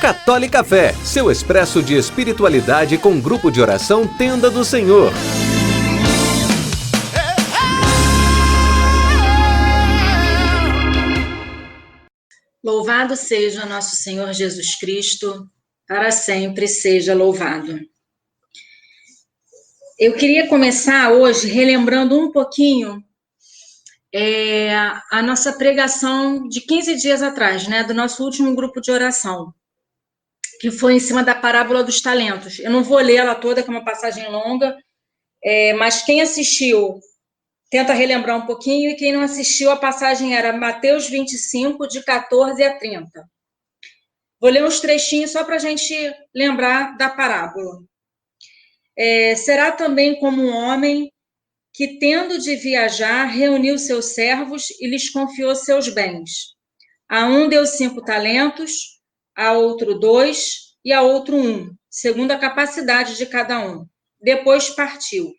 Católica Fé, seu expresso de espiritualidade com grupo de oração Tenda do Senhor. Louvado seja nosso Senhor Jesus Cristo, para sempre seja louvado. Eu queria começar hoje relembrando um pouquinho a nossa pregação de 15 dias atrás, né, do nosso último grupo de oração, que foi em cima da parábola dos talentos. Eu não vou ler ela toda, que é uma passagem longa, mas quem assistiu, tenta relembrar um pouquinho, e quem não assistiu, a passagem era Mateus 25, de 14 a 30. Vou ler uns trechinhos só para a gente lembrar da parábola. Será também como um homem que, tendo de viajar, reuniu seus servos e lhes confiou seus bens. A um deu 5 talentos, a outro 2 e a outro 1, segundo a capacidade de cada um. Depois partiu.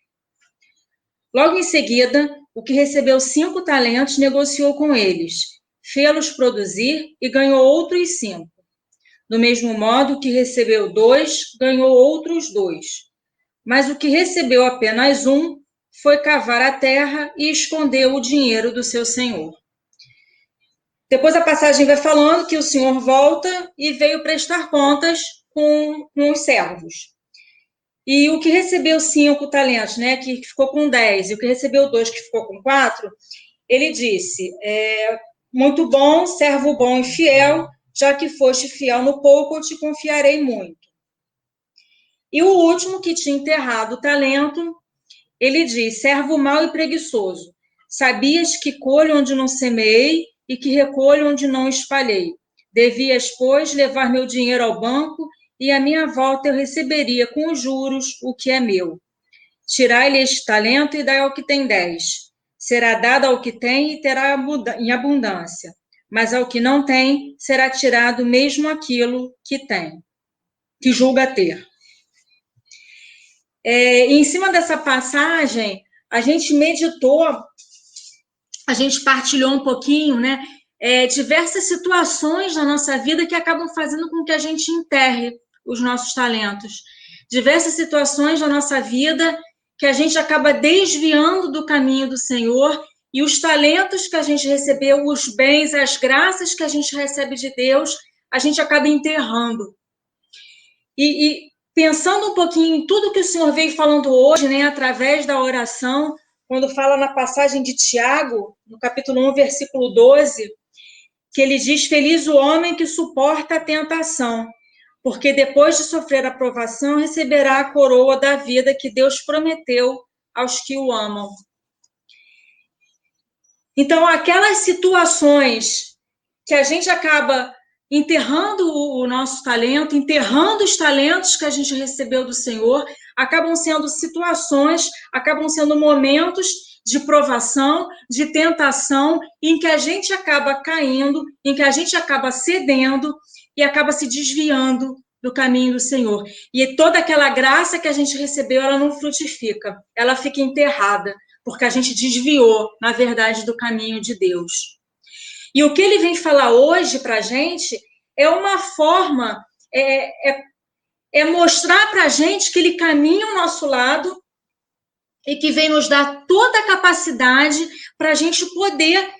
Logo em seguida, o que recebeu 5 talentos negociou com eles, fê-los produzir e ganhou outros 5. Do mesmo modo, o que recebeu 2 ganhou outros 2. Mas o que recebeu apenas 1 foi cavar a terra e escondeu o dinheiro do seu senhor. Depois a passagem vai falando que o senhor volta e veio prestar contas com os servos. E o que recebeu 5 talentos, né, que ficou com 10, e o que recebeu 2, que ficou com 4, ele disse, muito bom, servo bom e fiel, já que foste fiel no pouco, eu te confiarei muito. E o último, que tinha enterrado o talento, ele diz, servo mau e preguiçoso, sabias que colho onde não semeei e que recolho onde não espalhei. Devias, pois, levar meu dinheiro ao banco e à minha volta eu receberia com os juros o que é meu. Tirai-lhe este talento e dai ao que tem 10. Será dado ao que tem e terá em abundância. Mas ao que não tem, será tirado mesmo aquilo que tem, que julga ter. Em cima dessa passagem, a gente meditou, a gente partilhou um pouquinho, né? Diversas situações na nossa vida que acabam fazendo com que a gente enterre os nossos talentos. Diversas situações na nossa vida que a gente acaba desviando do caminho do Senhor, e os talentos que a gente recebeu, os bens, as graças que a gente recebe de Deus, a gente acaba enterrando. E pensando um pouquinho em tudo que o Senhor veio falando hoje, né, através da oração, quando fala na passagem de Tiago, no capítulo 1, versículo 12, que ele diz, feliz o homem que suporta a tentação, porque depois de sofrer a provação, receberá a coroa da vida que Deus prometeu aos que o amam. Então, aquelas situações que a gente acaba enterrando o nosso talento, enterrando os talentos que a gente recebeu do Senhor, acabam sendo situações, acabam sendo momentos de provação, de tentação, em que a gente acaba caindo, em que a gente acaba cedendo e acaba se desviando do caminho do Senhor. E toda aquela graça que a gente recebeu, ela não frutifica, ela fica enterrada, porque a gente desviou, na verdade, do caminho de Deus. E o que ele vem falar hoje para a gente é uma forma, mostrar para a gente que ele caminha ao nosso lado e que vem nos dar toda a capacidade para a gente poder,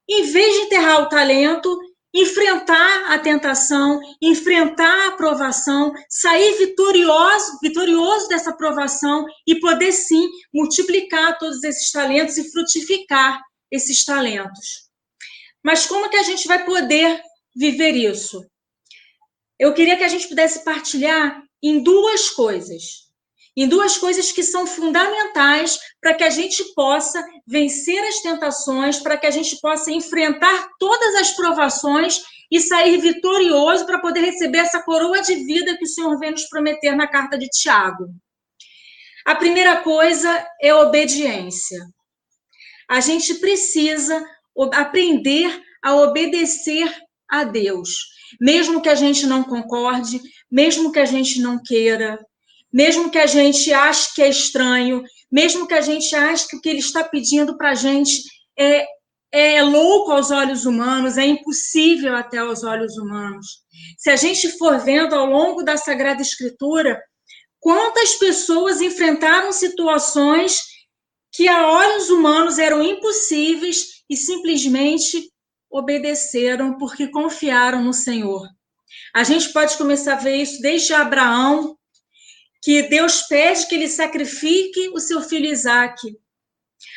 em vez de enterrar o talento, enfrentar a tentação, enfrentar a provação, sair vitorioso dessa provação e poder, sim, multiplicar todos esses talentos e frutificar esses talentos. Mas como que a gente vai poder viver isso? Eu queria que a gente pudesse partilhar em duas coisas que são fundamentais para que a gente possa vencer as tentações, para que a gente possa enfrentar todas as provações e sair vitorioso para poder receber essa coroa de vida que o Senhor vem nos prometer na carta de Tiago. A primeira coisa é obediência. A gente precisa aprender a obedecer a Deus, mesmo que a gente não concorde, mesmo que a gente não queira, mesmo que a gente ache que é estranho, mesmo que a gente ache que o que ele está pedindo para a gente é é louco aos olhos humanos, é impossível até aos olhos humanos. Se a gente for vendo ao longo da Sagrada Escritura, quantas pessoas enfrentaram situações que a olhos humanos eram impossíveis e simplesmente obedeceram porque confiaram no Senhor. A gente pode começar a ver isso desde Abraão, que Deus pede que ele sacrifique o seu filho Isaque,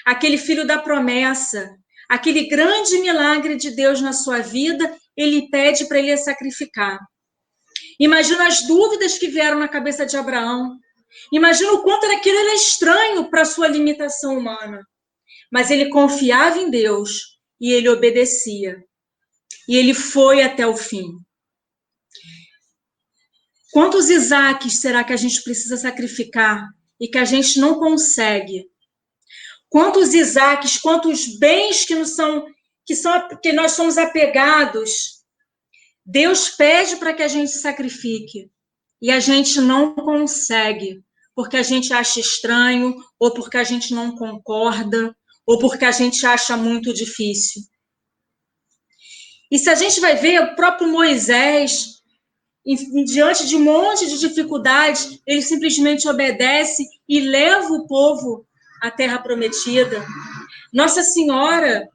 aquele filho da promessa, aquele grande milagre de Deus na sua vida, ele pede para ele sacrificar. Imagina as dúvidas que vieram na cabeça de Abraão. Imagina o quanto aquilo era estranho para a sua limitação humana. Mas ele confiava em Deus e ele obedecia. E ele foi até o fim. Quantos Isaques será que a gente precisa sacrificar e que a gente não consegue? Quantos Isaques, quantos bens que nós somos apegados, Deus pede para que a gente sacrifique e a gente não consegue, porque a gente acha estranho, ou porque a gente não concorda, ou porque a gente acha muito difícil. E se a gente vai ver, o próprio Moisés, diante de um monte de dificuldades, ele simplesmente obedece e leva o povo à terra prometida. Nossa Senhora,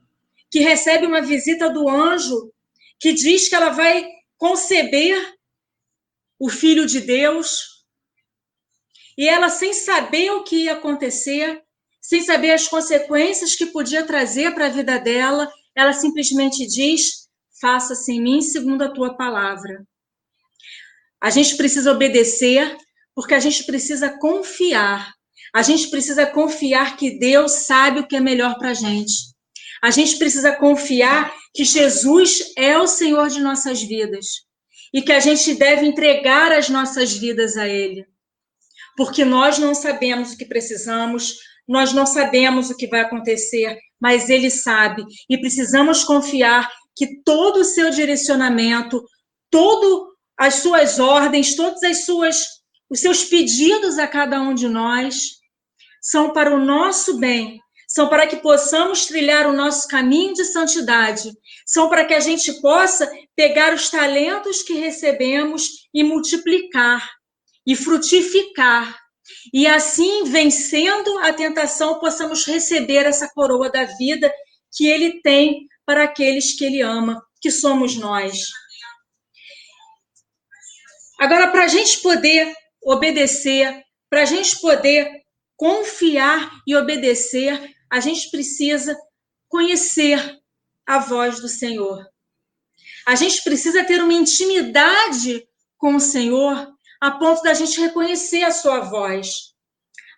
que recebe uma visita do anjo, que diz que ela vai conceber o Filho de Deus, e ela, sem saber o que ia acontecer, sem saber as consequências que podia trazer para a vida dela, ela simplesmente diz: faça-se em mim segundo a tua palavra. A gente precisa obedecer, porque a gente precisa confiar. A gente precisa confiar que Deus sabe o que é melhor para a gente. A gente precisa confiar que Jesus é o Senhor de nossas vidas e que a gente deve entregar as nossas vidas a Ele. Porque nós não sabemos o que precisamos, nós não sabemos o que vai acontecer, mas Ele sabe. E precisamos confiar que todo o seu direcionamento, todas as suas ordens, todos os seus pedidos a cada um de nós são para o nosso bem, são para que possamos trilhar o nosso caminho de santidade, são para que a gente possa pegar os talentos que recebemos e multiplicar, e frutificar, e assim, vencendo a tentação, possamos receber essa coroa da vida que Ele tem para aqueles que Ele ama, que somos nós. Agora, para a gente poder obedecer, para a gente poder confiar e obedecer, a gente precisa conhecer a voz do Senhor. A gente precisa ter uma intimidade com o Senhor a ponto da gente reconhecer a sua voz.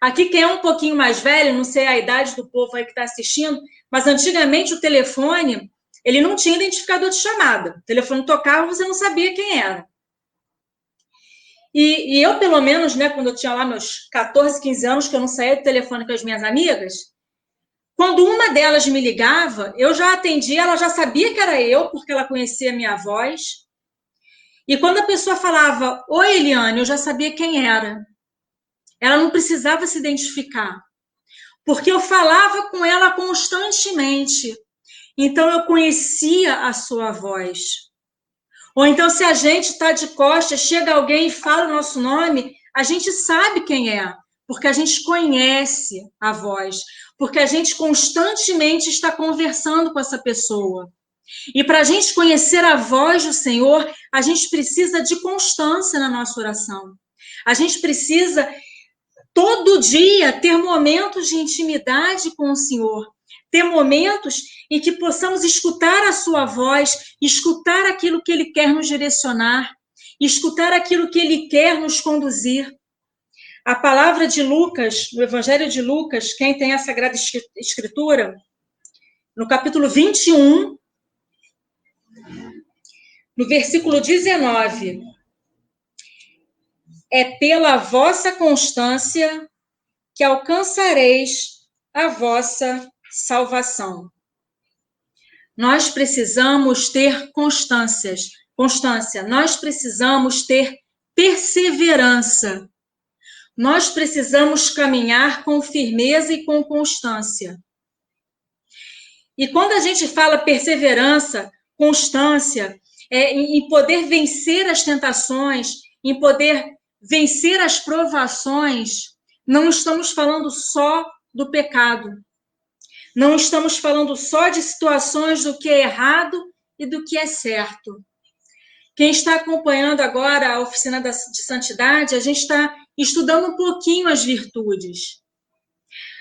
Aqui, quem é um pouquinho mais velho, não sei a idade do povo aí que está assistindo, mas antigamente o telefone, ele não tinha identificador de chamada. O telefone tocava, você não sabia quem era. E eu, pelo menos, né, quando eu tinha lá meus 14, 15 anos, que eu não saía do telefone com as minhas amigas, quando uma delas me ligava, eu já atendia, ela já sabia que era eu, porque ela conhecia a minha voz. E quando a pessoa falava, oi, Eliane, eu já sabia quem era. Ela não precisava se identificar, porque eu falava com ela constantemente. Então, eu conhecia a sua voz. Ou então, se a gente está de costas, chega alguém e fala o nosso nome, a gente sabe quem é, porque a gente conhece a voz, porque a gente constantemente está conversando com essa pessoa. E para a gente conhecer a voz do Senhor, a gente precisa de constância na nossa oração. A gente precisa, todo dia, ter momentos de intimidade com o Senhor, ter momentos em que possamos escutar a sua voz, escutar aquilo que Ele quer nos direcionar, escutar aquilo que Ele quer nos conduzir. A palavra de Lucas, no Evangelho de Lucas, quem tem a Sagrada Escritura, no capítulo 21, no versículo 19, é pela vossa constância que alcançareis a vossa salvação. Nós precisamos ter constância, nós precisamos ter perseverança, nós precisamos caminhar com firmeza e com constância. E quando a gente fala perseverança, constância, em poder vencer as tentações, em poder vencer as provações, não estamos falando só do pecado. Não estamos falando só de situações do que é errado e do que é certo. Quem está acompanhando agora a oficina de santidade, a gente está estudando um pouquinho as virtudes.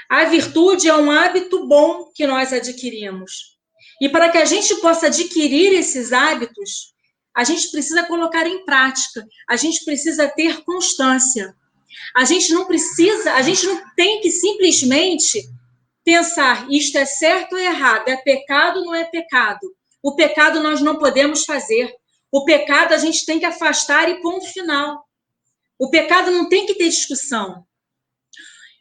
A virtude é um hábito bom que nós adquirimos. E para que a gente possa adquirir esses hábitos, a gente precisa colocar em prática, a gente precisa ter constância. A gente não tem que simplesmente pensar isto é certo ou errado, é pecado ou não é pecado. O pecado nós não podemos fazer. O pecado a gente tem que afastar e ponto final. O pecado não tem que ter discussão.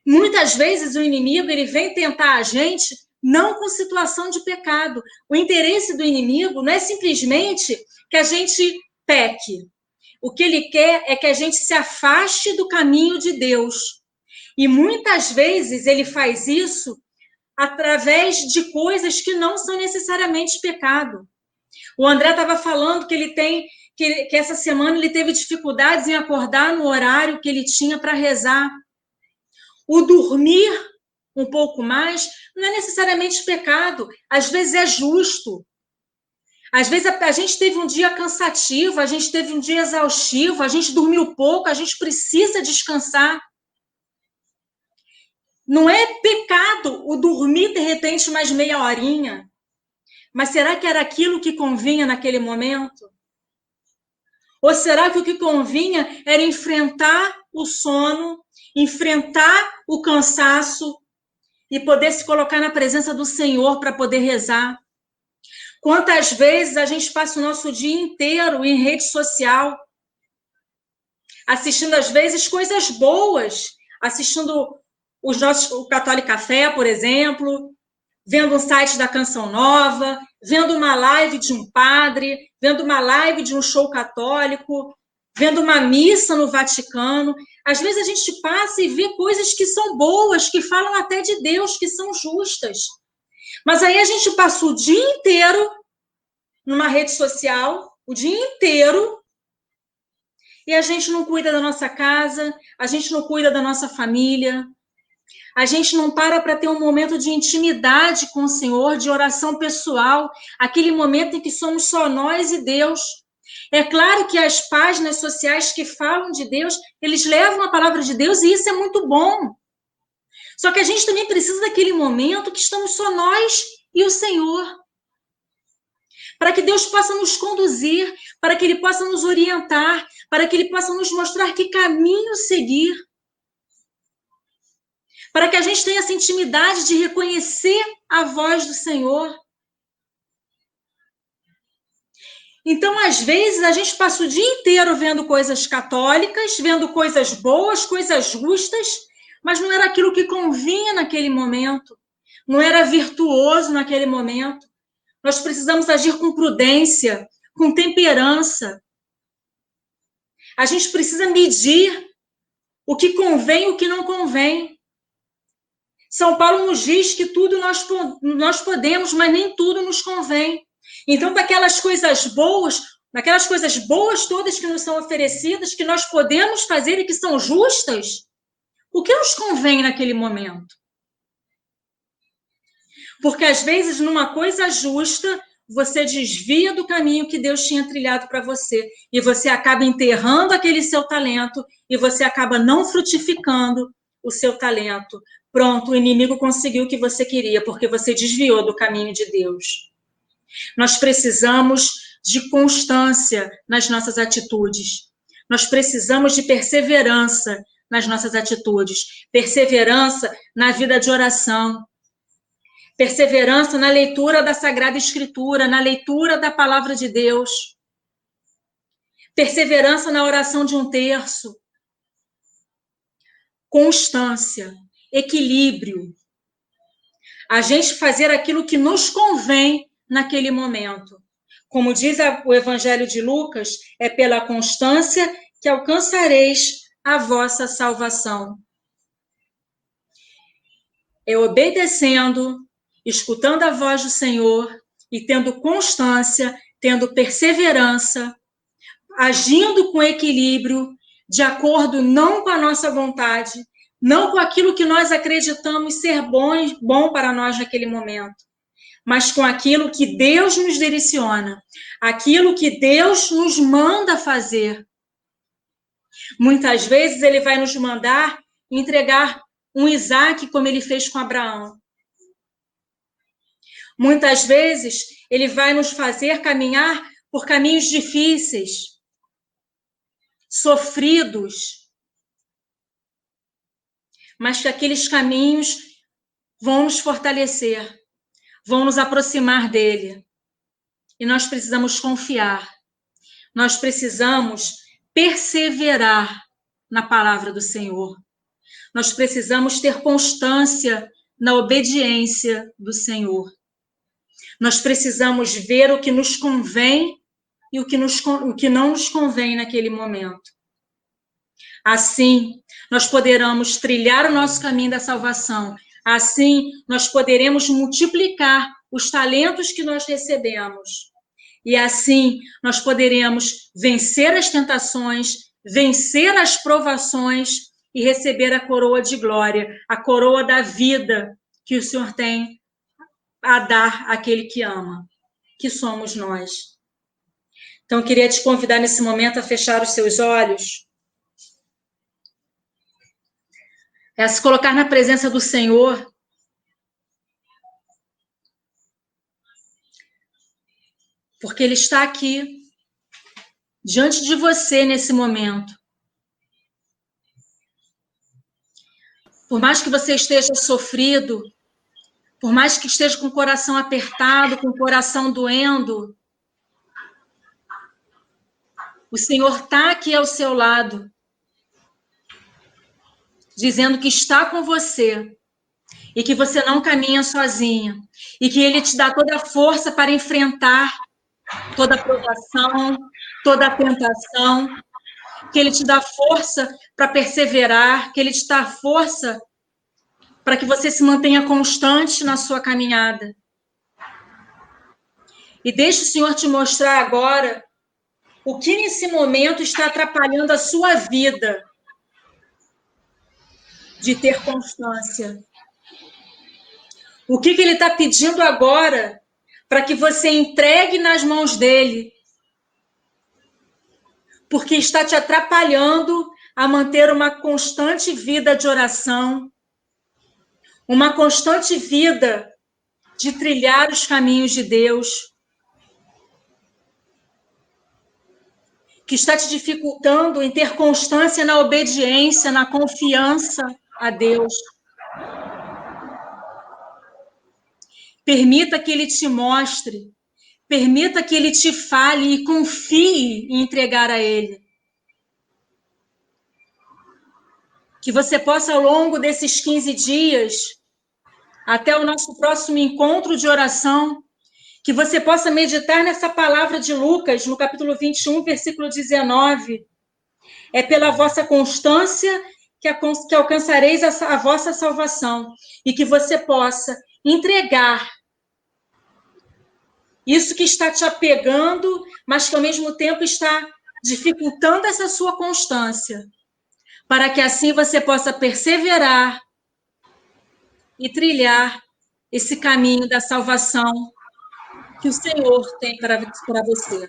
Muitas vezes o inimigo ele vem tentar a gente não com situação de pecado. O interesse do inimigo não é simplesmente que a gente peque. O que ele quer é que a gente se afaste do caminho de Deus. E muitas vezes ele faz isso através de coisas que não são necessariamente pecado. O André estava falando que essa semana ele teve dificuldades em acordar no horário que ele tinha para rezar. O dormir um pouco mais não é necessariamente pecado, às vezes é justo. Às vezes a gente teve um dia cansativo, a gente teve um dia exaustivo, a gente dormiu pouco, a gente precisa descansar. Não é pecado o dormir, de repente, mais meia horinha. Mas será que era aquilo que convinha naquele momento? Ou será que o que convinha era enfrentar o sono, enfrentar o cansaço e poder se colocar na presença do Senhor para poder rezar? Quantas vezes a gente passa o nosso dia inteiro em rede social, assistindo, às vezes, coisas boas, assistindo o Católico Café, por exemplo, vendo um site da Canção Nova, vendo uma live de um padre, vendo uma live de um show católico, vendo uma missa no Vaticano. Às vezes a gente passa e vê coisas que são boas, que falam até de Deus, que são justas. Mas aí a gente passa o dia inteiro numa rede social, o dia inteiro, e a gente não cuida da nossa casa, a gente não cuida da nossa família, a gente não para ter um momento de intimidade com o Senhor, de oração pessoal, aquele momento em que somos só nós e Deus. É claro que as páginas sociais que falam de Deus, eles levam a palavra de Deus e isso é muito bom. Só que a gente também precisa daquele momento que estamos só nós e o Senhor. Para que Deus possa nos conduzir, para que Ele possa nos orientar, para que Ele possa nos mostrar que caminho seguir. Para que a gente tenha essa intimidade de reconhecer a voz do Senhor. Então, às vezes, a gente passa o dia inteiro vendo coisas católicas, vendo coisas boas, coisas justas, mas não era aquilo que convinha naquele momento, não era virtuoso naquele momento. Nós precisamos agir com prudência, com temperança. A gente precisa medir o que convém e o que não convém. São Paulo nos diz que tudo nós podemos, mas nem tudo nos convém. Então, daquelas coisas boas todas que nos são oferecidas, que nós podemos fazer e que são justas, o que nos convém naquele momento? Porque, às vezes, numa coisa justa, você desvia do caminho que Deus tinha trilhado para você, e você acaba enterrando aquele seu talento, e você acaba não frutificando o seu talento. Pronto, o inimigo conseguiu o que você queria, porque você desviou do caminho de Deus. Nós precisamos de constância nas nossas atitudes. Nós precisamos de perseverança nas nossas atitudes. Perseverança na vida de oração. Perseverança na leitura da Sagrada Escritura, na leitura da Palavra de Deus. Perseverança na oração de um terço. Constância, equilíbrio. A gente fazer aquilo que nos convém naquele momento. Como diz o Evangelho de Lucas, é pela constância que alcançareis a vossa salvação. É obedecendo, escutando a voz do Senhor e tendo constância, tendo perseverança, agindo com equilíbrio, de acordo não com a nossa vontade, não com aquilo que nós acreditamos ser bom para nós naquele momento, mas com aquilo que Deus nos direciona, aquilo que Deus nos manda fazer. Muitas vezes ele vai nos mandar entregar um Isaac, como ele fez com Abraão. Muitas vezes ele vai nos fazer caminhar por caminhos difíceis, sofridos, mas que aqueles caminhos vão nos fortalecer, vão nos aproximar dele. E nós precisamos confiar, nós precisamos perseverar na palavra do Senhor. Nós precisamos ter constância na obediência do Senhor. Nós precisamos ver o que nos convém e o que não nos convém naquele momento. Assim, nós poderemos trilhar o nosso caminho da salvação. Assim, nós poderemos multiplicar os talentos que nós recebemos. E assim, nós poderemos vencer as tentações, vencer as provações e receber a coroa de glória, a coroa da vida que o Senhor tem a dar àquele que ama, que somos nós. Então, eu queria te convidar nesse momento a fechar os seus olhos, a se colocar na presença do Senhor, porque Ele está aqui, diante de você nesse momento. Por mais que você esteja sofrido, por mais que esteja com o coração apertado, com o coração doendo, o Senhor está aqui ao seu lado, dizendo que está com você e que você não caminha sozinha e que Ele te dá toda a força para enfrentar toda a provação, toda a tentação, que Ele te dá força para perseverar, que Ele te dá força para que você se mantenha constante na sua caminhada. E deixe o Senhor te mostrar agora o que nesse momento está atrapalhando a sua vida de ter constância. O que Ele está pedindo agora para que você entregue nas mãos dele, porque está te atrapalhando a manter uma constante vida de oração, uma constante vida de trilhar os caminhos de Deus, que está te dificultando em ter constância na obediência, na confiança a Deus. Permita que Ele te mostre, permita que Ele te fale e confie em entregar a Ele. Que você possa, ao longo desses 15 dias, até o nosso próximo encontro de oração, que você possa meditar nessa palavra de Lucas, no capítulo 21, versículo 19. É pela vossa constância que alcançareis a vossa salvação, e que você possa entregar isso que está te apegando, mas que ao mesmo tempo está dificultando essa sua constância, para que assim você possa perseverar e trilhar esse caminho da salvação que o Senhor tem para você.